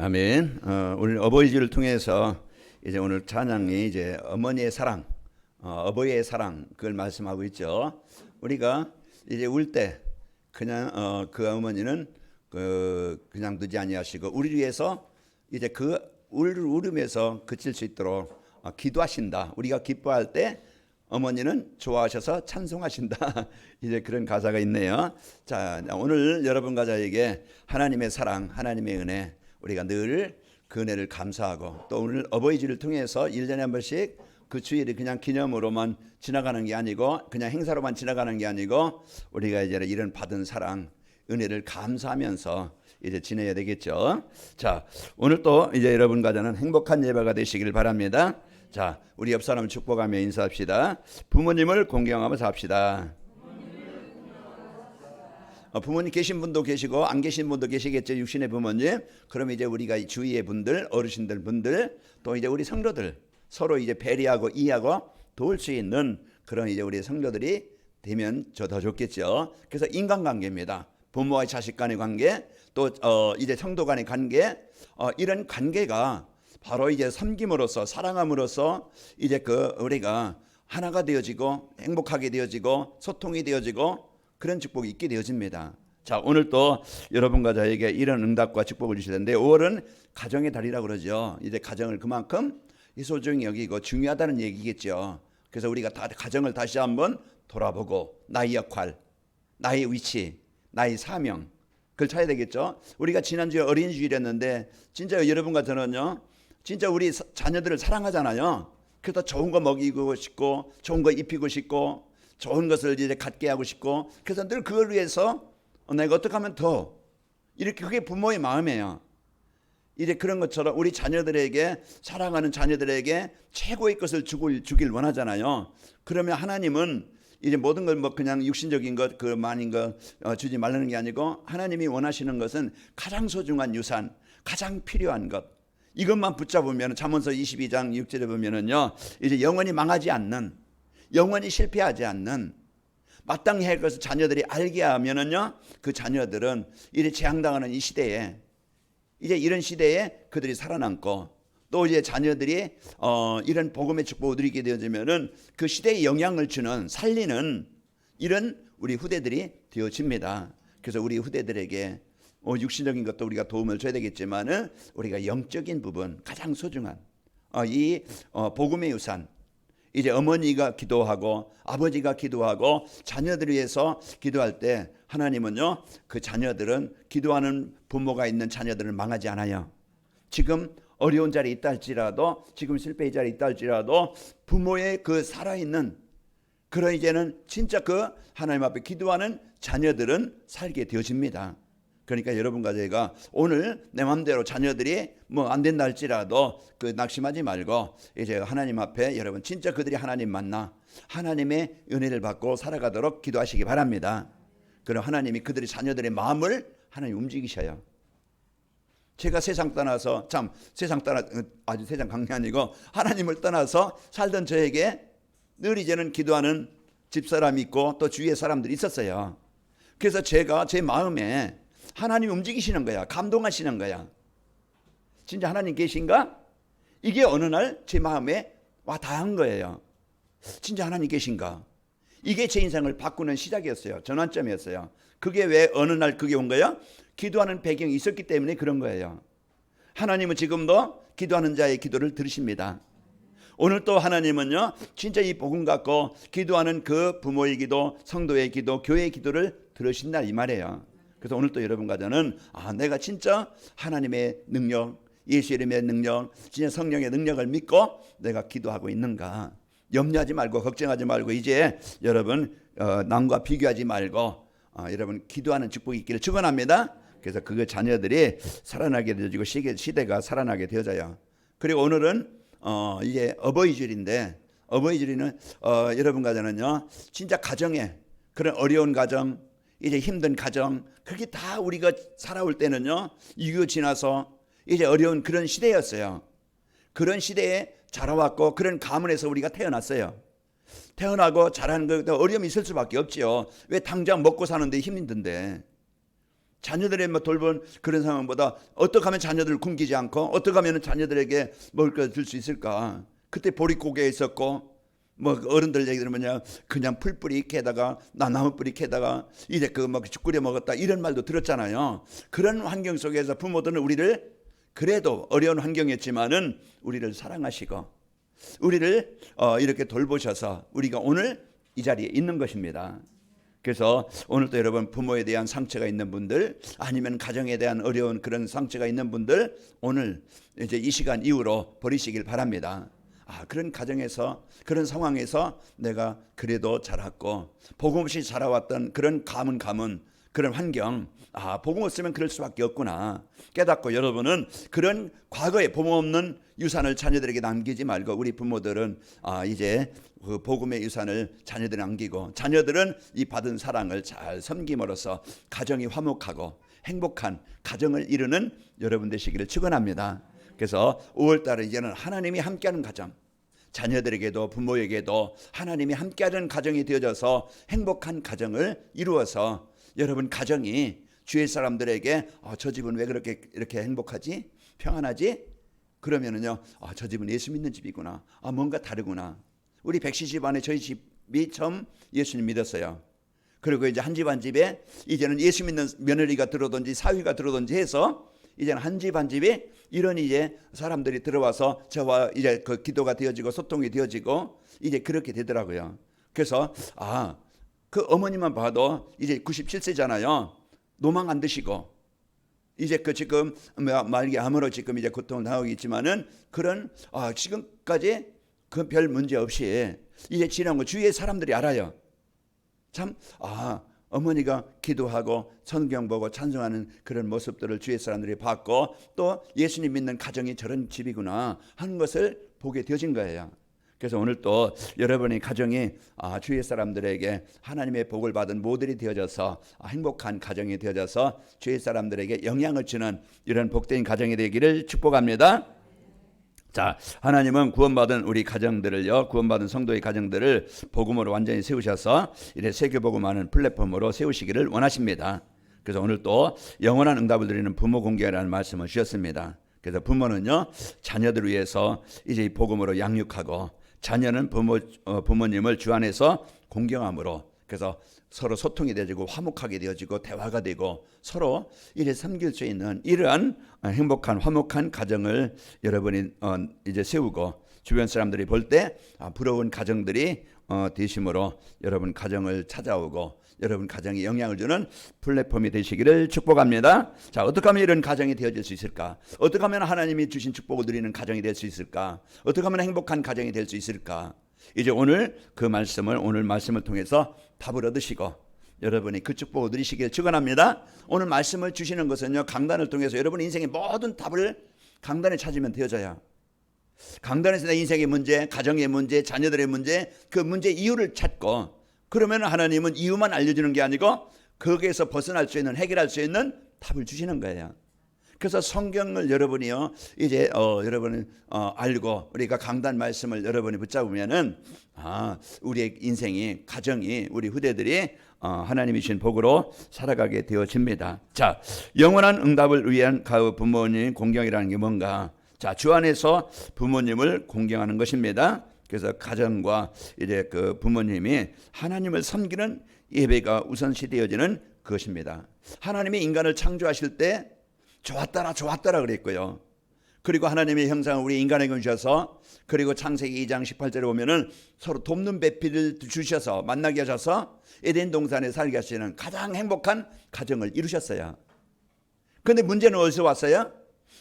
아멘. 오늘 어버이주를 통해서 이제 오늘 찬양이 이제 어머니의 사랑, 어버이의 사랑 그걸 말씀하고 있죠. 우리가 이제 울 때 그냥 그 어머니는 그냥 두지 아니하시고 우리 위해서 이제 그 울음에서 그칠 수 있도록 기도하신다. 우리가 기뻐할 때 어머니는 좋아하셔서 찬송하신다. 이제 그런 가사가 있네요. 자, 오늘 여러분과 저에게 하나님의 사랑, 하나님의 은혜, 우리가 늘 그 은혜를 감사하고 또 오늘 어버이주를 통해서 1년에 한 번씩 그 주일이 그냥 기념으로만 지나가는 게 아니고 그냥 행사로만 지나가는 게 아니고 우리가 이제 이런 받은 사랑, 은혜를 감사하면서 이제 지내야 되겠죠. 자, 오늘 또 이제 여러분과 저는 행복한 예배가 되시길 바랍니다. 자, 우리 옆 사람 축복하며 인사합시다. 부모님을 공경하면서 합시다. 부모님 계신 분도 계시고 안 계신 분도 계시겠죠. 육신의 부모님. 그럼 이제 우리가 주위의 분들, 어르신들 분들, 또 이제 우리 성도들 서로 이제 배려하고 이해하고 도울 수 있는 그런 이제 우리 성도들이 되면 더 좋겠죠. 그래서 인간관계입니다. 부모와 자식 간의 관계, 또 이제 성도 간의 관계, 이런 관계가 바로 이제 섬김으로써 사랑함으로써 이제 우리가 하나가 되어지고 행복하게 되어지고 소통이 되어지고 그런 축복이 있게 되어집니다. 자, 오늘 또 여러분과 저에게 이런 응답과 축복을 주시는데 5월은 가정의 달이라고 그러죠. 이제 가정을 그만큼 소중히 여기고 중요하다는 얘기겠죠. 그래서 우리가 다 가정을 다시 한번 돌아보고 나의 역할, 나의 위치, 나의 사명 그걸 찾아야 되겠죠. 우리가 지난주에 어린이주일이었는데 진짜 여러분과 저는요. 진짜 우리 자녀들을 사랑하잖아요. 그래서 좋은 거 먹이고 싶고 좋은 거 입히고 싶고 좋은 것을 이제 갖게 하고 싶고 그래서 늘 그걸 위해서 내가 어떻게 하면 더 이렇게 그게 부모의 마음이에요. 이제 그런 것처럼 우리 자녀들에게 사랑하는 자녀들에게 최고의 것을 주길 원하잖아요. 그러면 하나님은 이제 모든 걸 뭐 그냥 육신적인 것 그 많은 거 주지 말라는 게 아니고 하나님이 원하시는 것은 가장 소중한 유산, 가장 필요한 것 이것만 붙잡으면 잠언서 22장 6절에 보면은요 이제 영원히 망하지 않는 영원히 실패하지 않는 마땅히 할 것을 자녀들이 알게 하면은요 그 자녀들은 이제 재앙당하는 이 시대에 이제 이런 시대에 그들이 살아남고 또 이제 자녀들이 이런 복음의 축복을 누리게 되어지면은 그 시대에 영향을 주는 살리는 이런 우리 후대들이 되어집니다. 그래서 우리 후대들에게 육신적인 것도 우리가 도움을 줘야 되겠지만은 우리가 영적인 부분 가장 소중한 이 복음의 유산 이제 어머니가 기도하고 아버지가 기도하고 자녀들을 위해서 기도할 때 하나님은요 그 자녀들은 기도하는 부모가 있는 자녀들은 망하지 않아요. 지금 어려운 자리에 있다 할지라도 지금 실패의 자리에 있다 할지라도 부모의 그 살아있는 그런 이제는 진짜 그 하나님 앞에 기도하는 자녀들은 살게 되어집니다. 그러니까 여러분과 제가 오늘 내 마음대로 자녀들이 뭐 안 된다 할지라도 그 낙심하지 말고 이제 하나님 앞에 여러분 진짜 그들이 하나님 만나 하나님의 은혜를 받고 살아가도록 기도하시기 바랍니다. 그럼 하나님이 그들의 자녀들의 마음을 하나님 움직이셔요. 제가 세상 떠나서 아주 세상 강리 아니고 하나님을 떠나서 살던 저에게 늘 이제는 기도하는 집사람이 있고 또 주위에 사람들이 있었어요. 그래서 제가 제 마음에 하나님 움직이시는 거야. 감동하시는 거야. 진짜 하나님 계신가? 이게 어느 날 제 마음에 와 닿은 거예요. 진짜 하나님 계신가? 이게 제 인생을 바꾸는 시작이었어요. 전환점이었어요. 그게 왜 어느 날 그게 온 거예요? 기도하는 배경이 있었기 때문에 그런 거예요. 하나님은 지금도 기도하는 자의 기도를 들으십니다. 오늘 또 하나님은요 진짜 이 복음 갖고 기도하는 그 부모의 기도, 성도의 기도, 교회의 기도를 들으신다 이 말이에요. 그래서 오늘 또 여러분과 저는 내가 진짜 하나님의 능력, 예수 이름의 능력, 진짜 성령의 능력을 믿고 내가 기도하고 있는가. 염려하지 말고 걱정하지 말고 이제 여러분 남과 비교하지 말고 여러분 기도하는 축복이 있기를 축원합니다. 그래서 그 자녀들이 살아나게 되어지고 시대가 살아나게 되어져요. 그리고 오늘은 이제 어버이주일인데 어버이주일은 여러분과 저는요 진짜 가정에 그런 어려운 가정 이제 힘든 가정 그게 다 우리가 살아올 때는요 6.25 지나서 이제 어려운 그런 시대였어요. 그런 시대에 자라왔고 그런 가문에서 우리가 태어났어요. 태어나고 자라는 거 어려움이 있을 수밖에 없지요. 왜 당장 먹고 사는데 힘든데 자녀들의 뭐 돌본 그런 상황보다 어떻게 하면 자녀들을 굶기지 않고 어떻게 하면 자녀들에게 먹을 걸 줄 수 있을까. 그때 보릿고개에 있었고 뭐 어른들 얘기 들으면 그냥 풀뿌리 캐다가 나무 뿌리 캐다가 이제 그 막 끓여 먹었다 이런 말도 들었잖아요. 그런 환경 속에서 부모들은 우리를 그래도 어려운 환경이었지만은 우리를 사랑하시고 우리를 이렇게 돌보셔서 우리가 오늘 이 자리에 있는 것입니다. 그래서 오늘도 여러분 부모에 대한 상처가 있는 분들 아니면 가정에 대한 어려운 그런 상처가 있는 분들 오늘 이제 이 시간 이후로 버리시길 바랍니다. 그런 가정에서 그런 상황에서 내가 그래도 자랐고 복음 없이 자라왔던 그런 가문 그런 환경 복음 없으면 그럴 수밖에 없구나 깨닫고 여러분은 그런 과거에 복음 없는 유산을 자녀들에게 남기지 말고 우리 부모들은 이제 그 복음의 유산을 자녀들에 남기고 자녀들은 이 받은 사랑을 잘 섬김으로써 가정이 화목하고 행복한 가정을 이루는 여러분 되시기를 축원합니다. 그래서 5월달은 이제는 하나님이 함께하는 가정 자녀들에게도 부모에게도 하나님이 함께하는 가정이 되어져서 행복한 가정을 이루어서 여러분 가정이 주위 사람들에게 저 집은 왜 그렇게 이렇게 행복하지? 평안하지? 그러면은요 저 집은 예수 믿는 집이구나. 뭔가 다르구나. 우리 백시 집안에 저희 집이 처음 예수님 믿었어요. 그리고 이제 한 집 한 집에 이제는 예수 믿는 며느리가 들어오든지 사위가 들어오든지 해서 이제는 한 집 한 집에 이런 이제 사람들이 들어와서 저와 이제 그 기도가 되어지고 소통이 되어지고 이제 그렇게 되더라고요. 그래서 그 어머니만 봐도 이제 97세잖아요. 노망 안 드시고 이제 그 지금 말기 암으로 지금 이제 고통을 당하고 있지만은 그런 지금까지 그 별 문제 없이 이제 지난 거 주위의 사람들이 알아요. 참 어머니가 기도하고 성경 보고 찬송하는 그런 모습들을 주위의 사람들이 봤고 또 예수님 믿는 가정이 저런 집이구나 하는 것을 보게 되어진 거예요. 그래서 오늘 또 여러분의 가정이 주위의 사람들에게 하나님의 복을 받은 모델이 되어져서 행복한 가정이 되어져서 주위의 사람들에게 영향을 주는 이런 복된 가정이 되기를 축복합니다. 자, 하나님은 구원받은 우리 가정들을요, 구원받은 성도의 가정들을 복음으로 완전히 세우셔서 이래 세계복음하는 플랫폼으로 세우시기를 원하십니다. 그래서 오늘 또 영원한 응답을 드리는 부모 공경이라는 말씀을 주셨습니다. 그래서 부모는요, 자녀들을 위해서 이제 이 복음으로 양육하고 자녀는 부모님을 주 안에서 공경함으로 그래서 서로 소통이 되어지고 화목하게 되어지고 대화가 되고 서로 이래 섬길 수 있는 이러한 행복한 화목한 가정을 여러분이 이제 세우고 주변 사람들이 볼 때 부러운 가정들이 되심으로 여러분 가정을 찾아오고 여러분 가정에 영향을 주는 플랫폼이 되시기를 축복합니다. 자, 어떻게 하면 이런 가정이 되어질 수 있을까? 어떻게 하면 하나님이 주신 축복을 누리는 가정이 될 수 있을까? 어떻게 하면 행복한 가정이 될 수 있을까? 이제 오늘 말씀을 통해서 답을 얻으시고 여러분이 그 축복을 누리시길 축원합니다. 오늘 말씀을 주시는 것은요, 강단을 통해서 여러분 인생의 모든 답을 강단에 찾으면 되어져요. 강단에서 내 인생의 문제, 가정의 문제, 자녀들의 문제, 그 문제 이유를 찾고 그러면 하나님은 이유만 알려주는 게 아니고 거기에서 벗어날 수 있는 해결할 수 있는 답을 주시는 거예요. 그래서 성경을 여러분이요 이제 여러분이 알고 우리가 강단 말씀을 여러분이 붙잡으면은 우리의 인생이 가정이 우리 후대들이 하나님이 주신 복으로 살아가게 되어집니다. 자, 영원한 응답을 위한 부모님 공경이라는 게 뭔가? 자, 주 안에서 부모님을 공경하는 것입니다. 그래서 가정과 이제 그 부모님이 하나님을 섬기는 예배가 우선시되어지는 것입니다. 하나님이 인간을 창조하실 때 좋았더라 그랬고요. 그리고 하나님의 형상을 우리 인간에게 주셔서 그리고 창세기 2장 18절에 보면은 서로 돕는 배필을 주셔서 만나게 하셔서 에덴 동산에 살게 하시는 가장 행복한 가정을 이루셨어요. 그런데 문제는 어디서 왔어요?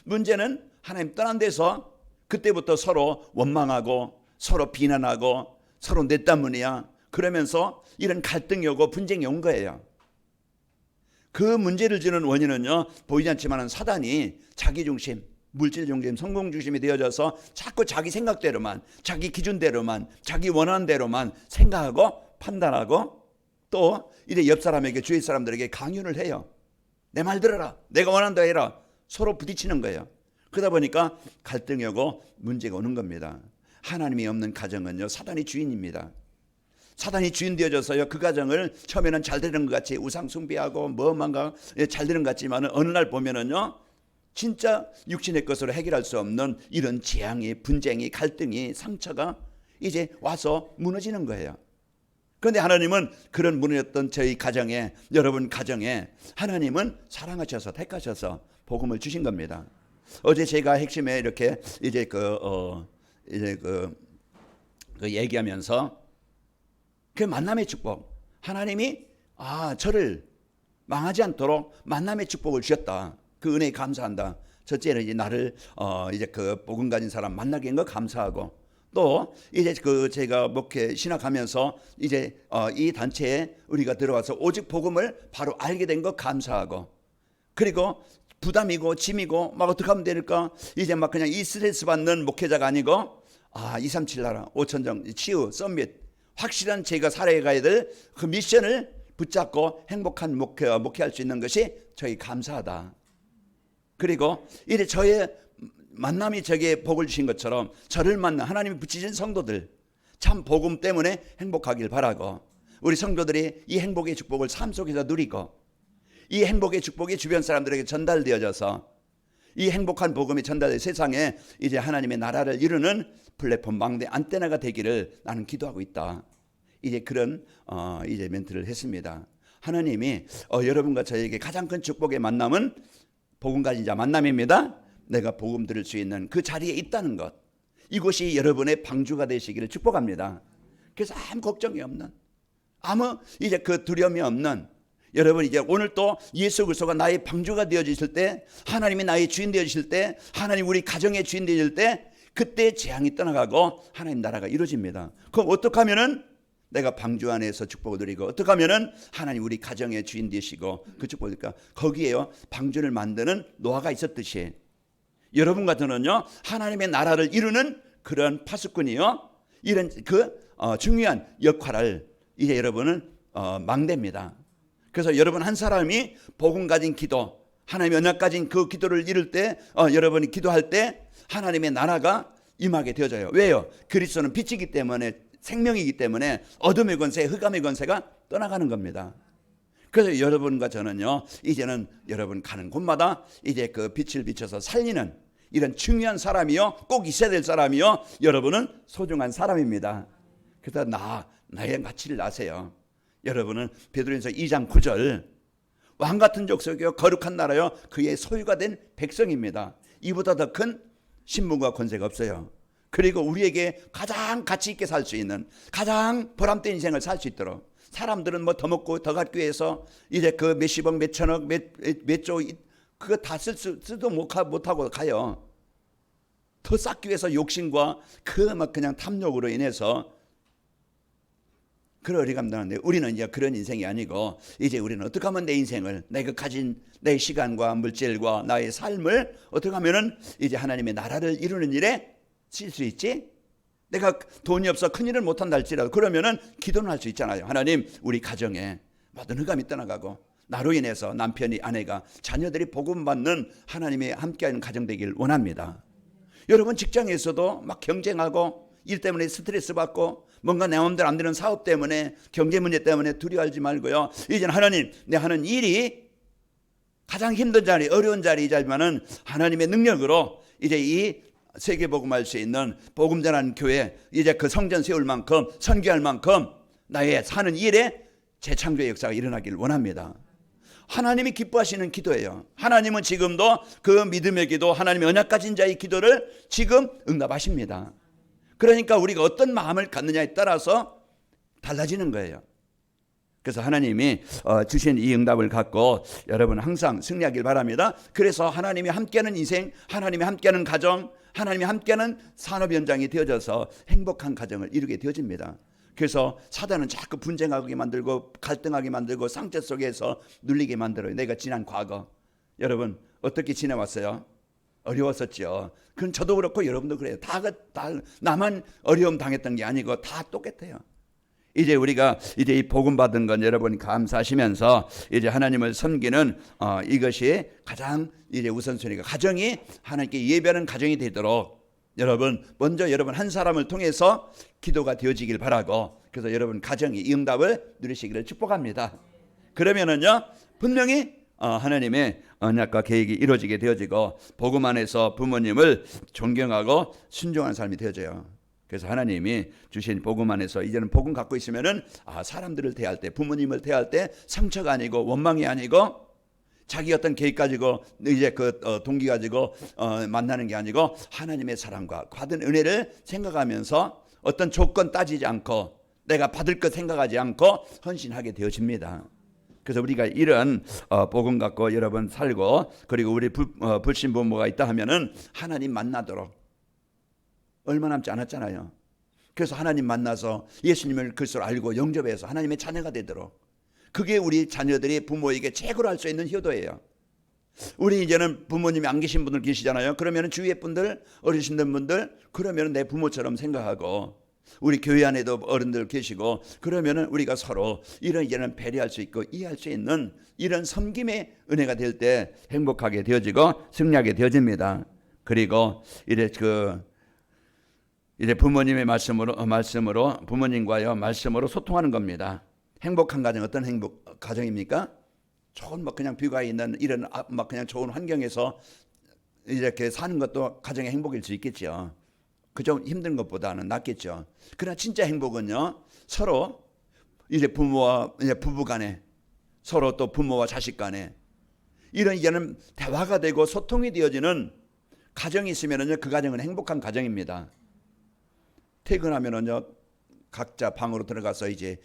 문제는 하나님 떠난 데서 그때부터 서로 원망하고 서로 비난하고 서로 내 때문이야 그러면서 이런 갈등이 오고 분쟁이 온 거예요. 그 문제를 주는 원인은요, 보이지 않지만 사단이 자기중심, 물질중심, 성공중심이 되어져서 자꾸 자기 생각대로만, 자기 기준대로만, 자기 원하는 대로만 생각하고 판단하고 또 이제 옆 사람에게, 주위 사람들에게 강요를 해요. 내 말 들어라, 내가 원하는 대로 해라. 서로 부딪히는 거예요. 그러다 보니까 갈등이 오고 문제가 오는 겁니다. 하나님이 없는 가정은요, 사단이 주인입니다. 사단이 주인 되어져서요, 그 가정을 처음에는 잘 되는 것 같이 우상 숭배하고 뭐만가 잘 되는 것 같지만 어느 날 보면은요, 진짜 육신의 것으로 해결할 수 없는 이런 재앙이, 분쟁이, 갈등이, 상처가 이제 와서 무너지는 거예요. 그런데 하나님은 그런 무너졌던 저희 가정에, 여러분 가정에 하나님은 사랑하셔서 택하셔서 복음을 주신 겁니다. 어제 제가 핵심에 이렇게 이제 그 얘기하면서 그 만남의 축복, 하나님이 저를 망하지 않도록 만남의 축복을 주셨다. 그 은혜에 감사한다. 첫째는 이제 나를 이제 그 복음 가진 사람 만나게 한 거 감사하고, 또 이제 그 제가 목회 신학하면서 이제 이 단체에 우리가 들어와서 오직 복음을 바로 알게 된 거 감사하고, 그리고 부담이고 짐이고 막 어떻게 하면 될까, 이제 막 그냥 이 스트레스 받는 목회자가 아니고 237 나라 5천정 치유 썸밋, 확실한 제가 살아야 가야 될 그 미션을 붙잡고 행복한 목회할 수 있는 것이 저희 감사하다. 그리고 이제 저의 만남이 저에게 복을 주신 것처럼 저를 만나 하나님이 붙이신 성도들 참 복음 때문에 행복하길 바라고, 우리 성도들이 이 행복의 축복을 삶 속에서 누리고, 이 행복의 축복이 주변 사람들에게 전달되어져서 이 행복한 복음이 전달돼 세상에 이제 하나님의 나라를 이루는 플랫폼 망대 안테나가 되기를 나는 기도하고 있다. 이제 그런 이제 멘트를 했습니다. 하나님이 여러분과 저에게 가장 큰 축복의 만남은 복음 가진 자 만남입니다. 내가 복음 들을 수 있는 그 자리에 있다는 것, 이곳이 여러분의 방주가 되시기를 축복합니다. 그래서 아무 걱정이 없는, 아무 이제 그 두려움이 없는, 여러분 이제 오늘 또 예수 그리스도가 나의 방주가 되어지실 때, 하나님이 나의 주인 되어지실 때, 하나님 우리 가정의 주인 되어질 때, 그때 재앙이 떠나가고 하나님 나라가 이루어집니다. 그럼 어떻게 하면은 내가 방주 안에서 축복을 누리고, 어떻게 하면은 하나님 우리 가정의 주인 되시고 그 축복을 누릴까? 거기에요, 방주를 만드는 노하가 있었듯이 여러분과 저는요, 하나님의 나라를 이루는 그런 파수꾼이요, 이런 그 중요한 역할을 이제 여러분은 망대입니다. 그래서 여러분 한 사람이 복음 가진 기도, 하나님의 언약 가진 그 기도를 이룰 때, 여러분이 기도할 때 하나님의 나라가 임하게 되어져요. 왜요? 그리스도는 빛이기 때문에, 생명이기 때문에 어둠의 권세, 흑암의 권세가 떠나가는 겁니다. 그래서 여러분과 저는요, 이제는 여러분 가는 곳마다 이제 그 빛을 비춰서 살리는 이런 중요한 사람이요, 꼭 있어야 될 사람이요, 여러분은 소중한 사람입니다. 그래서 나의 가치를 아세요. 여러분은 베드로전서 2장 9절, 왕 같은 족속이요 거룩한 나라요 그의 소유가 된 백성입니다. 이보다 더 큰 신분과 권세가 없어요. 그리고 우리에게 가장 가치 있게 살 수 있는, 가장 보람된 인생을 살 수 있도록, 사람들은 뭐 더 먹고 더 갖기 위해서 이제 그 몇십억 몇천억 몇조 그거 다 쓰도 못하고 가요. 더 쌓기 위해서 욕심과 그 막 그냥 탐욕으로 인해서 그런 어리감당한데, 우리는 이제 그런 인생이 아니고, 이제 우리는 어떻게 하면 내 인생을, 내가 가진 내 시간과 물질과 나의 삶을 어떻게 하면은 이제 하나님의 나라를 이루는 일에 쓸 수 있지? 내가 돈이 없어 큰 일을 못한다 할지라도 그러면은 기도는 할 수 있잖아요. 하나님 우리 가정에 모든 흑암이 떠나가고 나로 인해서 남편이, 아내가, 자녀들이 복음 받는 하나님의 함께하는 가정 되길 원합니다. 여러분 직장에서도 막 경쟁하고 일 때문에 스트레스 받고 뭔가 내 마음대로 안 되는 사업 때문에, 경제 문제 때문에 두려워하지 말고요, 이제는 하나님 내 하는 일이 가장 힘든 자리, 어려운 자리이지만은 하나님의 능력으로 이제 이 세계복음할 수 있는 복음 전하는 교회, 이제 그 성전 세울 만큼, 선교할 만큼 나의 사는 일에 재창조의 역사가 일어나기를 원합니다. 하나님이 기뻐하시는 기도예요. 하나님은 지금도 그 믿음의 기도, 하나님의 언약 가진 자의 기도를 지금 응답하십니다. 그러니까 우리가 어떤 마음을 갖느냐에 따라서 달라지는 거예요. 그래서 하나님이 주신 이 응답을 갖고 여러분 항상 승리하길 바랍니다. 그래서 하나님이 함께하는 인생, 하나님이 함께하는 가정, 하나님이 함께하는 산업 현장이 되어져서 행복한 가정을 이루게 되어집니다. 그래서 사단은 자꾸 분쟁하게 만들고 갈등하게 만들고 상처 속에서 눌리게 만들어요. 내가 지난 과거, 여러분 어떻게 지내왔어요? 어려웠었죠. 그건 저도 그렇고 여러분도 그래요. 다 나만 어려움 당했던 게 아니고 다 똑같아요. 이제 우리가 이제 이 복음 받은 건 여러분이 감사하시면서 이제 하나님을 섬기는 이것이 가장 이제 우선순위가, 가정이 하나님께 예배하는 가정이 되도록 여러분 먼저 여러분 한 사람을 통해서 기도가 되어지길 바라고, 그래서 여러분 가정이 이 응답을 누리시기를 축복합니다. 그러면은요 분명히 하나님의 언약과 계획이 이루어지게 되어지고 복음 안에서 부모님을 존경하고 순종하는 삶이 되어져요. 그래서 하나님이 주신 복음 안에서 이제는 복음 갖고 있으면은 사람들을 대할 때, 부모님을 대할 때 상처가 아니고 원망이 아니고 자기 어떤 계획 가지고 이제 그 동기 가지고 만나는 게 아니고 하나님의 사랑과 받은 은혜를 생각하면서 어떤 조건 따지지 않고 내가 받을 것 생각하지 않고 헌신하게 되어집니다. 그래서 우리가 이런 복음 갖고 여러분 살고, 그리고 우리 불신 부모가 있다 하면은 하나님 만나도록 얼마 남지 않았잖아요. 그래서 하나님 만나서 예수님을 그리스도로 알고 영접해서 하나님의 자녀가 되도록, 그게 우리 자녀들이 부모에게 최고로 할 수 있는 효도예요. 우리 이제는 부모님이 안 계신 분들 계시잖아요. 그러면 주위의 분들, 어르신들 분들, 그러면 내 부모처럼 생각하고, 우리 교회 안에도 어른들 계시고, 그러면은 우리가 서로 이런 배려할 수 있고 이해할 수 있는 이런 섬김의 은혜가 될 때 행복하게 되어지고 승리하게 되어집니다. 그리고 이제 부모님의 말씀으로 부모님과요 말씀으로 소통하는 겁니다. 행복한 가정, 어떤 행복 가정입니까? 좋은 그냥 뷰가 있는 이런 그냥 좋은 환경에서 이렇게 사는 것도 가정의 행복일 수 있겠죠. 그 좀 힘든 것보다는 낫겠죠. 그러나 진짜 행복은요 서로 이제 부모와 이제 부부 간에, 서로 또 부모와 자식 간에 이제는 대화가 되고 소통이 되어지는 가정이 있으면은요 그 가정은 행복한 가정입니다. 퇴근하면은요 각자 방으로 들어가서 이제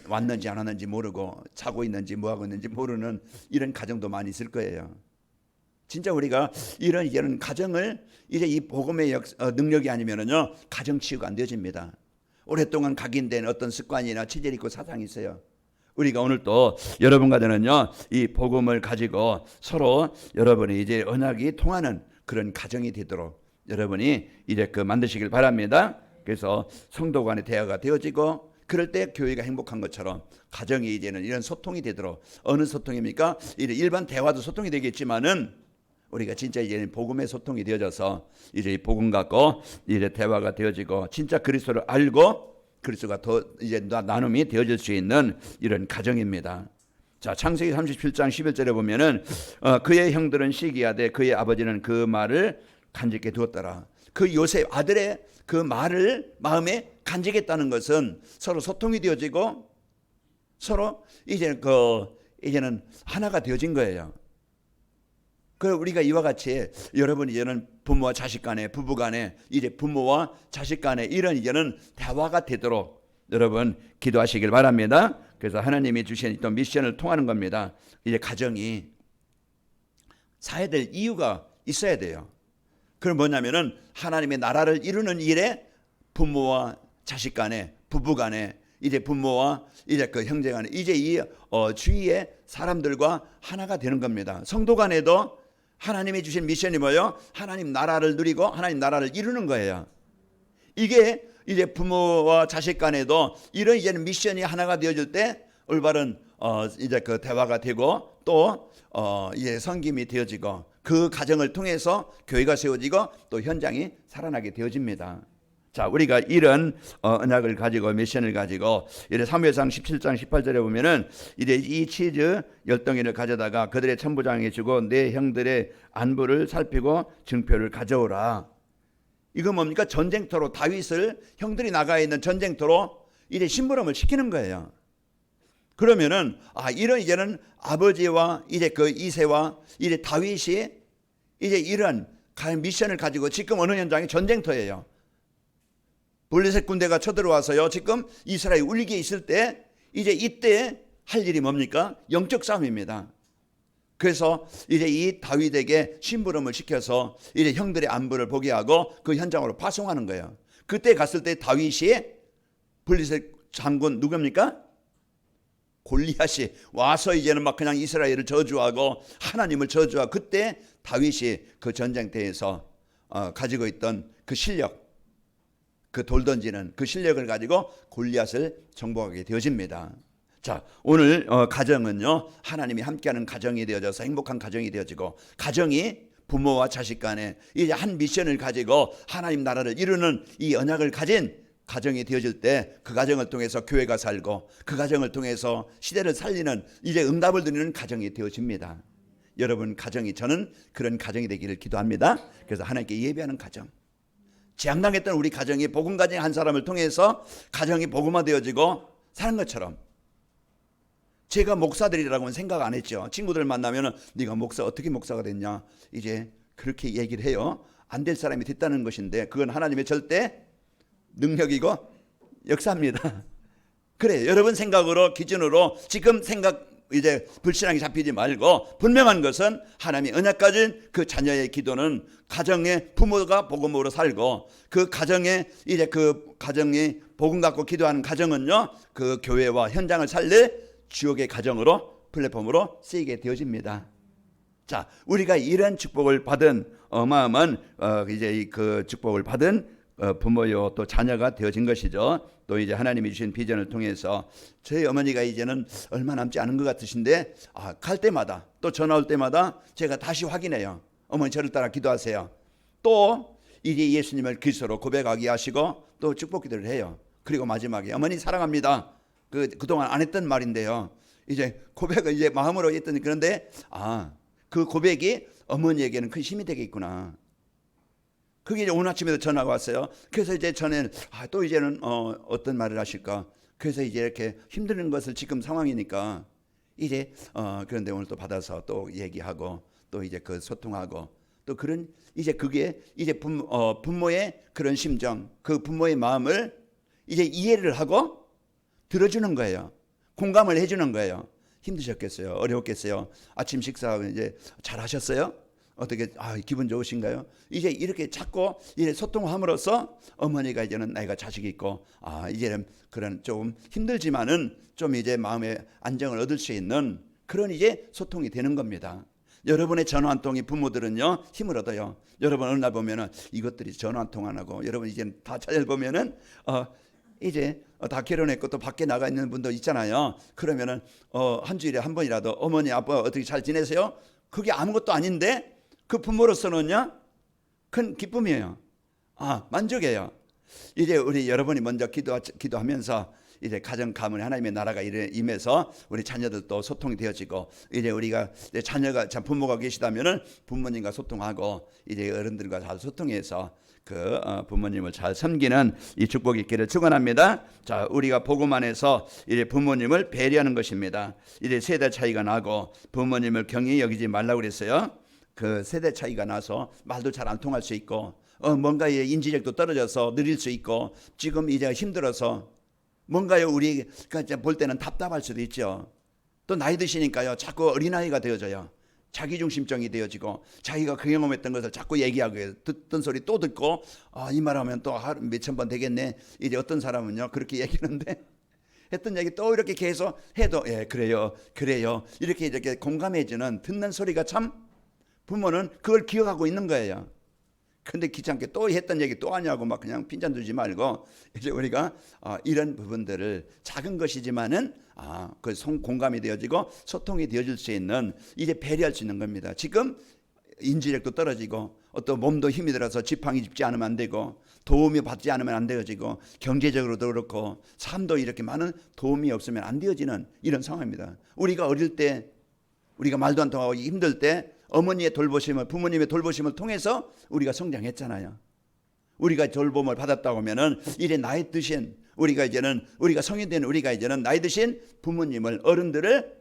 왔는지 안 왔는지 모르고 자고 있는지 뭐 하고 있는지 모르는 이런 가정도 많이 있을 거예요. 진짜 우리가 이런 가정을 이제 이 복음의 능력이 아니면은요 가정 치유가 안 되어집니다. 오랫동안 각인된 어떤 습관이나 체질 있고 사상이 있어요. 우리가 오늘 또 여러분과는요 이 복음을 가지고 서로 여러분이 이제 언약이 통하는 그런 가정이 되도록 여러분이 이제 만드시길 바랍니다. 그래서 성도 간의 대화가 되어지고, 그럴 때 교회가 행복한 것처럼 가정이 이제는 이런 소통이 되도록. 어느 소통입니까? 일반 대화도 소통이 되겠지만은 우리가 진짜 이제는 복음의 소통이 되어져서 이제 이 복음 갖고 이제 대화가 되어지고 진짜 그리스도를 알고 그리스도가 더 이제 나눔이 되어질 수 있는 이런 가정입니다. 자, 창세기 37장 11절에 보면은 그의 형들은 시기하되 그의 아버지는 그 말을 간직해 두었더라. 그 요셉 아들의 그 말을 마음에 간직했다는 것은 서로 소통이 되어지고 서로 이제는 하나가 되어진 거예요. 그 우리가 이와 같이 여러분 이제는 부모와 자식 간에, 부부 간에, 이제 부모와 자식 간에 이런 이제는 대화가 되도록 여러분 기도하시길 바랍니다. 그래서 하나님이 주신 또 미션을 통하는 겁니다. 이제 가정이 사야 될 이유가 있어야 돼요. 그건 뭐냐면은 하나님의 나라를 이루는 일에 부모와 자식 간에, 부부 간에, 이제 부모와 이제 그 형제 간에 이제 이 주위의 사람들과 하나가 되는 겁니다. 성도 간에도 하나님이 주신 미션이 뭐예요? 하나님 나라를 누리고 하나님 나라를 이루는 거예요. 이게 이제 부모와 자식 간에도 이런 이제는 미션이 하나가 되어질 때 올바른 이제 그 대화가 되고 또 이제 섬김이 되어지고 그 가정을 통해서 교회가 세워지고 또 현장이 살아나게 되어집니다. 자, 우리가 이런 언약을 가지고 미션을 가지고 이제 사무엘상 17장 18절에 보면은 이제 이 치즈 10덩이를 가져다가 그들의 천부장에게 주고 내 형들의 안부를 살피고 증표를 가져오라. 이거 뭡니까? 전쟁터로 다윗을 형들이 나가 있는 전쟁터로 이제 심부름을 시키는 거예요. 그러면은 이런 이제는 아버지와 이제 그 이새와 이제 다윗이 이제 이런 미션을 가지고 지금 어느 현장이 전쟁터예요. 블레셋 군대가 쳐들어와서요. 지금 이스라엘이 울기에 있을 때 이제 이때 할 일이 뭡니까? 영적 싸움입니다. 그래서 이제 이 다윗에게 심부름을 시켜서 이제 형들의 안부를 보게 하고 그 현장으로 파송하는 거예요. 그때 갔을 때 다윗이 블레셋 장군 누굽니까? 골리앗이 와서 이제는 막 그냥 이스라엘을 저주하고 하나님을 저주하고 그때 다윗이 그 전쟁터에서 가지고 있던 그 실력, 그 돌 던지는 그 실력을 가지고 골리앗을 정복하게 되어집니다. 자, 오늘 가정은요 하나님이 함께하는 가정이 되어져서 행복한 가정이 되어지고 가정이 부모와 자식 간에 이제 한 미션을 가지고 하나님 나라를 이루는 이 언약을 가진 가정이 되어질 때 그 가정을 통해서 교회가 살고 그 가정을 통해서 시대를 살리는 이제 응답을 드리는 가정이 되어집니다. 여러분 가정이 저는 그런 가정이 되기를 기도합니다. 그래서 하나님께 예배하는 가정, 재앙당했던 우리 가정이 복음 가진 한 사람을 통해서 가정이 복음화되어지고 사는 것처럼 제가 목사들이라고는 생각 안 했죠. 친구들 만나면 네가 목사 어떻게 목사가 됐냐 이제 그렇게 얘기를 해요. 안 될 사람이 됐다는 것인데 그건 하나님의 절대 능력이고 역사입니다. 그래 여러분 생각으로 기준으로 지금 생각 이제 불신앙이 잡히지 말고 분명한 것은 하나님이 언약 가진 그 자녀의 기도는 가정의 부모가 복음으로 살고 그 가정에 이제 그 가정이 복음 갖고 기도하는 가정은요 그 교회와 현장을 살릴 주역의 가정으로 플랫폼으로 쓰이게 되어집니다. 자, 우리가 이런 축복을 받은 어마어마한 이제 그 축복을 받은 부모요 또 자녀가 되어진 것이죠. 또 이제 하나님이 주신 비전을 통해서 저희 어머니가 이제는 얼마 남지 않은 것 같으신데 갈 때마다 또 전화 올 때마다 제가 다시 확인해요. 어머니 저를 따라 기도하세요. 또 이제 예수님을 그리스도로 고백하게 하시고 또 축복 기도를 해요. 그리고 마지막에 어머니 사랑합니다. 그동안 안 했던 말인데요. 이제 고백을 이제 마음으로 했더니 그런데 그 고백이 어머니에게는 큰 힘이 되겠구나. 그게 이제 오늘 아침에도 전화가 왔어요. 그래서 이제 저는 또 이제는 어떤 말을 하실까. 그래서 이제 이렇게 힘드는 것을 지금 상황이니까 이제 그런데 오늘 또 받아서 또 얘기하고 또 이제 그 소통하고 또 그런 이제 그게 이제 부모의 그런 심정, 그 부모의 마음을 이제 이해를 하고 들어주는 거예요. 공감을 해주는 거예요. 힘드셨겠어요? 어려웠겠어요? 아침 식사 이제 잘 하셨어요? 어떻게 기분 좋으신가요? 이제 이렇게 자꾸 이제 소통함으로써 어머니가 이제는 나이가 자식이 있고 이제는 그런 좀 힘들지만은 좀 이제 마음의 안정을 얻을 수 있는 그런 이제 소통이 되는 겁니다. 여러분의 전화 한 통이 부모들은요 힘을 얻어요. 여러분 어느 날 보면은 이것들이 전화 한 통 안 하고 여러분 이제 다 찾아보면은 이제 다 결혼했고 또 밖에 나가 있는 분도 있잖아요. 그러면은 한 주일에 한 번이라도 어머니 아빠 어떻게 잘 지내세요? 그게 아무것도 아닌데 그 부모로서는요 큰 기쁨이에요. 만족해요. 이제 우리 여러분이 먼저 기도하면서 이제 가정 가문에 하나님의 나라가 임해서 우리 자녀들도 소통이 되어지고 이제 우리가 이제 자녀가 부모가 계시다면은 부모님과 소통하고 이제 어른들과 잘 소통해서 그 부모님을 잘 섬기는 이 축복이 있기를 축원합니다. 자, 우리가 복음 안에서 이제 부모님을 배려하는 것입니다. 이제 세대 차이가 나고 부모님을 경히 여기지 말라고 그랬어요. 그 세대 차이가 나서 말도 잘 안 통할 수 있고 뭔가의 인지력도 떨어져서 느릴 수 있고 지금 이제 힘들어서 뭔가요 우리가 볼 때는 답답할 수도 있죠. 또 나이 드시니까요 자꾸 어린아이가 되어져요. 자기중심적이 되어지고 자기가 경험했던 것을 자꾸 얘기하고 듣던 소리 또 듣고 이 말하면 또 하루 몇천 번 되겠네. 이제 어떤 사람은요 그렇게 얘기하는데 했던 얘기 또 이렇게 계속 해도 그래요 이렇게 공감해주는 듣는 소리가 참 부모는 그걸 기억하고 있는 거예요. 근데 귀찮게 또 했던 얘기 또 하냐고 막 그냥 핀잔 두지 말고 이제 우리가 이런 부분들을 작은 것이지만은 그 공감이 되어지고 소통이 되어질 수 있는 이제 배려할 수 있는 겁니다. 지금 인지력도 떨어지고 어떤 몸도 힘이 들어서 지팡이 짚지 않으면 안 되고 도움이 받지 않으면 안 되어지고 경제적으로도 그렇고 삶도 이렇게 많은 도움이 없으면 안 되어지는 이런 상황입니다. 우리가 어릴 때 우리가 말도 안 통하고 힘들 때 어머니의 돌보심을 부모님의 돌보심을 통해서 우리가 성장했잖아요. 우리가 돌봄을 받았다고 하면은 이제 나이 드신 우리가 성인 된 우리가 이제는 나이 드신 부모님을 어른들을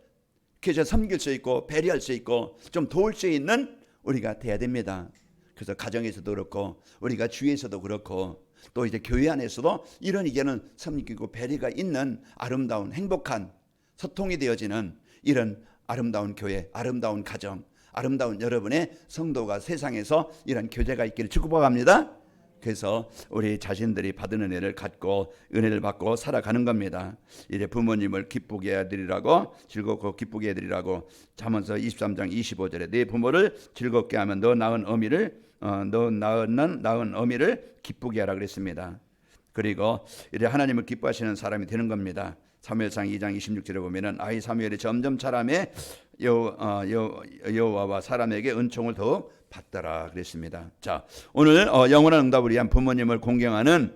그래서 섬길 수 있고 배려할 수 있고 좀 도울 수 있는 우리가 돼야 됩니다. 그래서 가정에서도 그렇고 우리가 주위에서도 그렇고 또 이제 교회 안에서도 이런 이제는 섬기고 배려가 있는 아름다운 행복한 소통이 되어지는 이런 아름다운 교회, 아름다운 가정, 아름다운 여러분의 성도가 세상에서 이런 교제가 있기를 축복합니다. 그래서 우리 자신들이 받은 은혜를 갖고 은혜를 받고 살아가는 겁니다. 이제 부모님을 기쁘게 해드리라고 즐겁고 기쁘게 해드리라고 잠언서 23장 25절에 네 부모를 즐겁게 하면 너 낳은 어미를 기쁘게 하라 그랬습니다. 그리고 이제 하나님을 기뻐하시는 사람이 되는 겁니다. 사무엘상 2장 26절에 보면은 아이 사무엘이 점점 자라매 여호와와 사람에게 은총을 더욱 받더라 그랬습니다. 자, 오늘 영원한 응답을 위한 부모님을 공경하는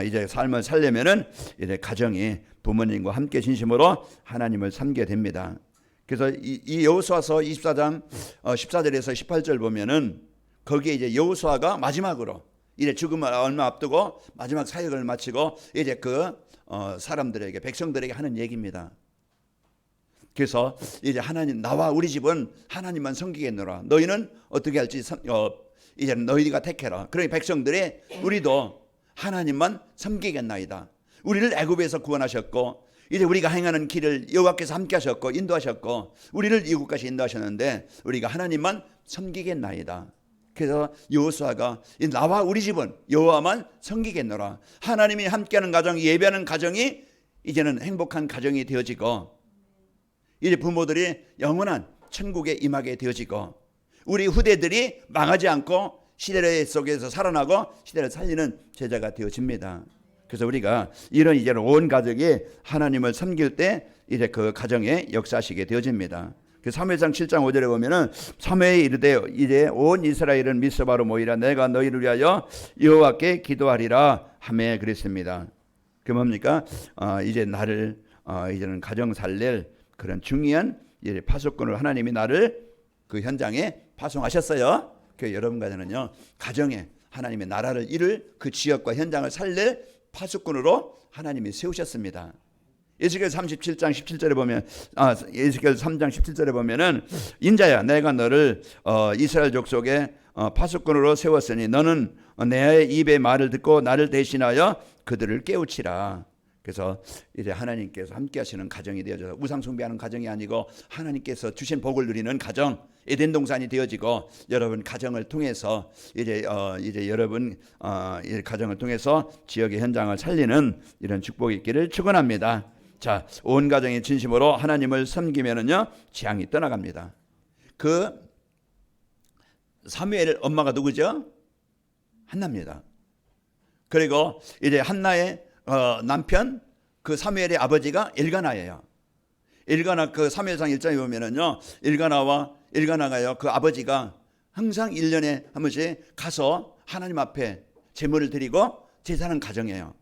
이제 삶을 살려면은 이제 가정이 부모님과 함께 진심으로 하나님을 섬기게 됩니다. 그래서 이 여호수아서 24장 14절에서 18절 보면은 거기에 이제 여호수아가 마지막으로 이제 죽음을 얼마 앞두고 마지막 사역을 마치고 이제 그 사람들에게 백성들에게 하는 얘기입니다. 그래서 이제 하나님 나와 우리 집은 하나님만 섬기겠노라. 너희는 어떻게 할지 이제 너희가 택해라. 그러니 백성들이 우리도 하나님만 섬기겠나이다. 우리를 애굽에서 구원하셨고 이제 우리가 행하는 길을 여호와께서 함께 하셨고 인도하셨고 우리를 이곳까지 인도하셨는데 우리가 하나님만 섬기겠나이다. 그래서 여호수아가 나와 우리 집은 여호와만 섬기겠노라. 하나님이 함께하는 가정, 예배하는 가정이 이제는 행복한 가정이 되어지고 이제 부모들이 영원한 천국에 임하게 되어지고 우리 후대들이 망하지 않고 시대 속에서 살아나고 시대를 살리는 제자가 되어집니다. 그래서 우리가 이런 이제는 온 가족이 하나님을 섬길 때 이제 그 가정에 역사하시게 되어집니다. 그 사무엘상 7장 5절에 보면은 사무엘이 이르되 이제 온 이스라엘은 미스바로 모이라 내가 너희를 위하여 여호와께 기도하리라 하매 그랬습니다. 그 뭡니까? 이제 나를 이제는 가정 살릴 그런 중요한 파수꾼을 하나님이 나를 그 현장에 파송하셨어요. 그 여러분과는요 가정에 하나님의 나라를 이룰 그 지역과 현장을 살릴 파수꾼으로 하나님이 세우셨습니다. 에스겔 37장 17절에 보면 에스겔 3장 17절에 보면은 인자야 내가 너를 이스라엘 족속의 파수꾼으로 세웠으니 너는 내 입의 말을 듣고 나를 대신하여 그들을 깨우치라. 그래서 이제 하나님께서 함께 하시는 가정이 되어져서 우상 숭배하는 가정이 아니고 하나님께서 주신 복을 누리는 가정, 에덴 동산이 되어지고 여러분 가정을 통해서 이제 여러분 가정을 통해서 지역의 현장을 살리는 이런 축복이 있기를 축원합니다. 자, 온 가정이 진심으로 하나님을 섬기면은요 재앙이 떠나갑니다. 그 사무엘 엄마가 누구죠? 한나입니다. 그리고 이제 한나의 남편 그 사무엘의 아버지가 엘가나예요. 엘가나 그 사무엘상 1장에 보면은요 엘가나가요 그 아버지가 항상 1년에 한 번씩 가서 하나님 앞에 제물을 드리고 제사하는 가정이에요.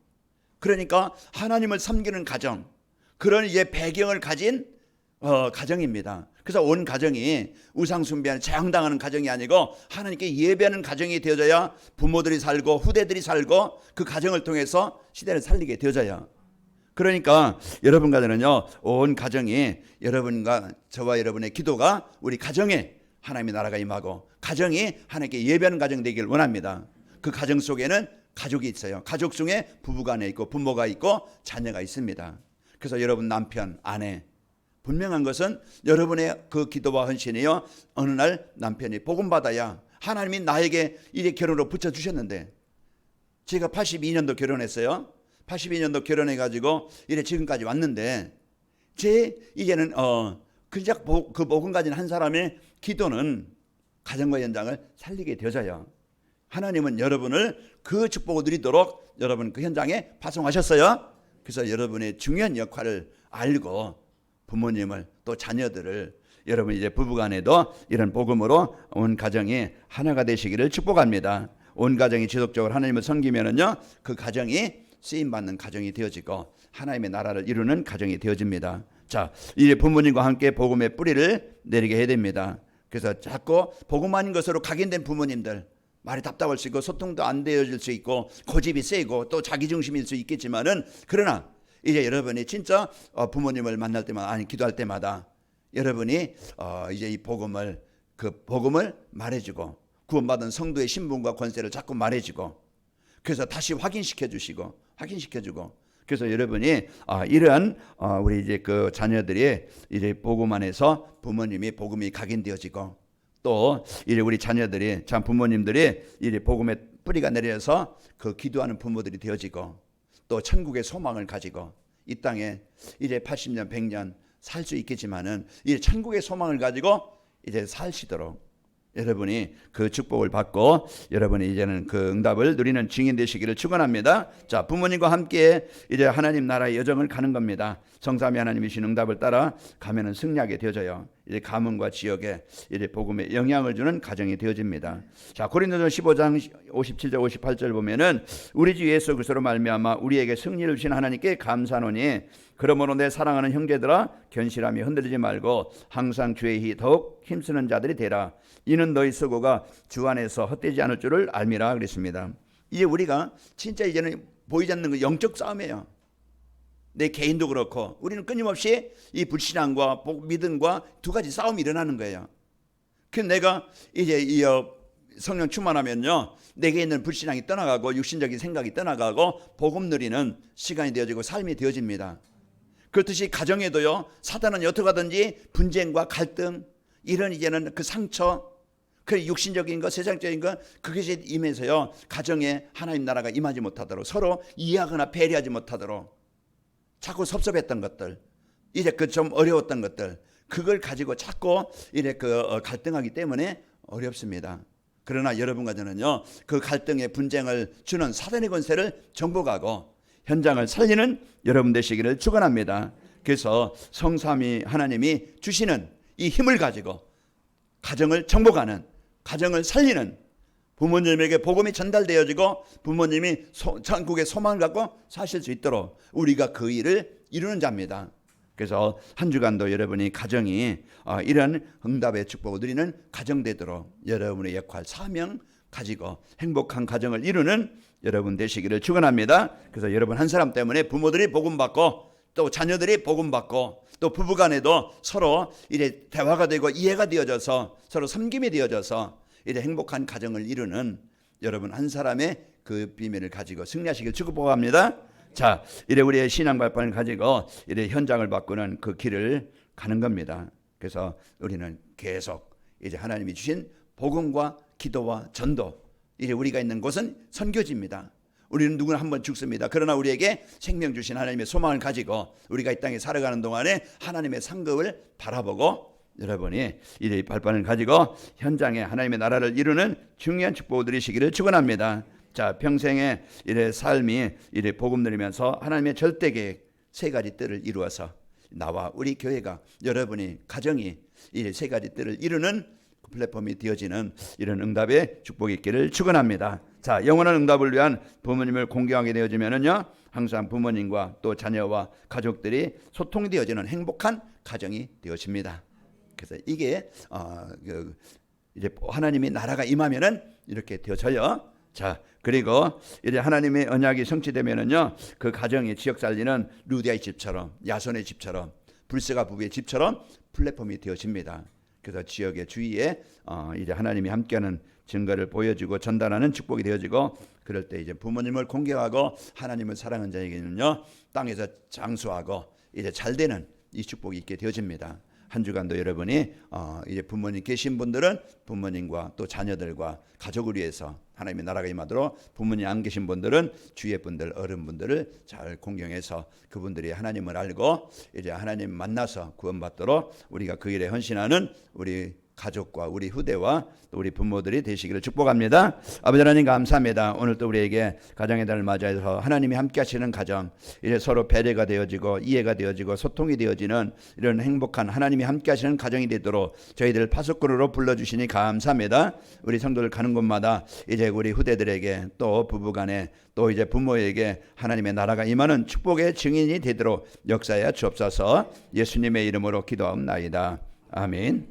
그러니까 하나님을 섬기는 가정, 그런 이제 배경을 가진 가정입니다. 그래서 온 가정이 우상 숭배하는 재앙당하는 가정이 아니고 하나님께 예배하는 가정이 되어져야 부모들이 살고 후대들이 살고 그 가정을 통해서 시대를 살리게 되어져요. 그러니까 여러분과는요 온 가정이 여러분과 저와 여러분의 기도가 우리 가정에 하나님의 나라가 임하고 가정이 하나님께 예배하는 가정 되기를 원합니다. 그 가정 속에는 가족이 있어요. 가족 중에 부부간에 있고 부모가 있고 자녀가 있습니다. 그래서 여러분 남편, 아내 분명한 것은 여러분의 그 기도와 헌신이요 어느 날 남편이 복음받아야 하나님이 나에게 이제 결혼으로 붙여주셨는데 제가 82년도 결혼했어요. 82년도 결혼해가지고 이래 지금까지 왔는데 제 이제는 그냥 그 복음 가진 한 사람의 기도는 가정과 현장을 살리게 되어져요. 하나님은 여러분을 그 축복을 누리도록 여러분 그 현장에 파송하셨어요. 그래서 여러분의 중요한 역할을 알고 부모님을 또 자녀들을 여러분 이제 부부간에도 이런 복음으로 온 가정이 하나가 되시기를 축복합니다. 온 가정이 지속적으로 하나님을 섬기면은요 그 가정이 쓰임 받는 가정이 되어지고 하나님의 나라를 이루는 가정이 되어집니다. 자, 이제 부모님과 함께 복음의 뿌리를 내리게 해야 됩니다. 그래서 자꾸 복음 아닌 것으로 각인된 부모님들 말이 답답할 수 있고 소통도 안 되어질 수 있고 고집이 세고 또 자기중심일 수 있겠지만은 그러나 이제 여러분이 진짜 부모님을 만날 때마다 아니 기도할 때마다 여러분이 이제 이 복음을 그 복음을 말해주고 구원받은 성도의 신분과 권세를 자꾸 말해주고 그래서 다시 확인시켜 주고 그래서 여러분이 이러한 우리 이제 그 자녀들이 이제 복음 안에서 부모님이 복음이 각인되어지고 또 이제 우리 자녀들이 참 부모님들이 이제 복음의 뿌리가 내려서 그 기도하는 부모들이 되어지고 또 천국의 소망을 가지고 이 땅에 이제 80년 100년 살 수 있겠지만은 이제 천국의 소망을 가지고 이제 사시도록 여러분이 그 축복을 받고 여러분이 이제는 그 응답을 누리는 증인 되시기를 축원합니다. 자, 부모님과 함께 이제 하나님 나라의 여정을 가는 겁니다. 성삼위 하나님이신 응답을 따라 가면은 승리하게 되어져요. 이제 가문과 지역에 이제 복음에 영향을 주는 가정이 되어집니다. 자, 고린도전 15장 57절 58절 보면은 우리 주 예수 그리스도로 말미암아 우리에게 승리를 주신 하나님께 감사하노니 그러므로 내 사랑하는 형제들아 견실함이 흔들리지 말고 항상 주의 희 더욱 힘쓰는 자들이 되라. 이는 너희 수고가 주 안에서 헛되지 않을 줄을 알미라 그랬습니다. 이제 우리가 진짜 이제는 보이지 않는 그 영적 싸움이에요. 내 개인도 그렇고 우리는 끊임없이 이 불신앙과 믿음과 두 가지 싸움이 일어나는 거예요. 그래서 내가 이제 이 성령 충만하면요, 내게 있는 불신앙이 떠나가고 육신적인 생각이 떠나가고 복음 누리는 시간이 되어지고 삶이 되어집니다. 그렇듯이 가정에도요, 사단은 어떻게 하든지 분쟁과 갈등, 이런 이제는 그 상처, 그 육신적인 것, 세상적인 것, 그것이 임해서요, 가정에 하나님 나라가 임하지 못하도록, 서로 이해하거나 배려하지 못하도록 자꾸 섭섭했던 것들, 이제 그 좀 어려웠던 것들, 그걸 가지고 자꾸 이래 갈등하기 때문에 어렵습니다. 그러나 여러분과 저는요, 그 갈등의 분쟁을 주는 사단의 권세를 정복하고 현장을 살리는 여러분 되시기를 축원합니다. 그래서 성삼위 하나님이 주시는 이 힘을 가지고 가정을 정복하는, 가정을 살리는, 부모님에게 복음이 전달되어지고 부모님이 천국의 소망을 갖고 사실 수 있도록 우리가 그 일을 이루는 자입니다. 그래서 한 주간도 여러분이 가정이 이런 응답의 축복을 누리는 가정 되도록 여러분의 역할, 사명 가지고 행복한 가정을 이루는 여러분 되시기를 축원합니다. 그래서 여러분 한 사람 때문에 부모들이 복음 받고 또 자녀들이 복음 받고 또 부부간에도 서로 이제 대화가 되고 이해가 되어져서 서로 섬김이 되어져서 이래 행복한 가정을 이루는 여러분 한 사람의 그 비밀을 가지고 승리하시길 축복합니다. 자, 이래 우리의 신앙 발판을 가지고 이래 현장을 바꾸는 그 길을 가는 겁니다. 그래서 우리는 계속 이제 하나님이 주신 복음과 기도와 전도, 이제 우리가 있는 곳은 선교지입니다. 우리는 누구나 한번 죽습니다. 그러나 우리에게 생명 주신 하나님의 소망을 가지고 우리가 이 땅에 살아가는 동안에 하나님의 상급을 바라보고 여러분이 이 발판을 가지고 현장에 하나님의 나라를 이루는 중요한 축복을 누리시기를 축원합니다. 자, 평생의 이래 삶이 이래 복음 누리면서 하나님의 절대 계획 세 가지 뜰을 이루어서 나와 우리 교회가 여러분이 가정이 이 세 가지 뜰을 이루는 플랫폼이 되어지는 이런 응답의 축복이 있기를 축원합니다. 자, 영원한 응답을 위한 부모님을 공경하게 되어지면은요, 항상 부모님과 또 자녀와 가족들이 소통이 되어지는 행복한 가정이 되어집니다. 그래서 이게 이제 하나님의 나라가 임하면은 이렇게 되어져요. 자, 그리고 이제 하나님의 언약이 성취되면은요, 그 가정이 지역 살리는 루디아의 집처럼, 야손의 집처럼, 불세가 부부의 집처럼 플랫폼이 되어집니다. 그래서 지역의 주위에 이제 하나님이 함께하는 증거를 보여주고 전달하는 축복이 되어지고, 그럴 때 이제 부모님을 공경하고 하나님을 사랑하는 자에게는요, 땅에서 장수하고 이제 잘 되는 이 축복이 있게 되어집니다. 한 주간도 여러분이 이제 부모님 계신 분들은 부모님과 또 자녀들과 가족을 위해서 하나님의 나라가 임하도록, 부모님 안 계신 분들은 주위의 분들, 어른분들을 잘 공경해서 그분들이 하나님을 알고 이제 하나님 만나서 구원받도록 우리가 그 일에 헌신하는 우리 가족과 우리 후대와 또 우리 부모들이 되시기를 축복합니다. 아버지 하나님 감사합니다. 오늘 또 우리에게 가정의 달을 맞이해서 하나님이 함께 하시는 가정, 이제 서로 배려가 되어지고 이해가 되어지고 소통이 되어지는 이런 행복한 하나님이 함께 하시는 가정이 되도록 저희들 파수꾼으로 불러주시니 감사합니다. 우리 성도들 가는 곳마다 이제 우리 후대들에게 또 부부간에 또 이제 부모에게 하나님의 나라가 임하는 축복의 증인이 되도록 역사하여 주옵소서. 예수님의 이름으로 기도하옵나이다. 아멘.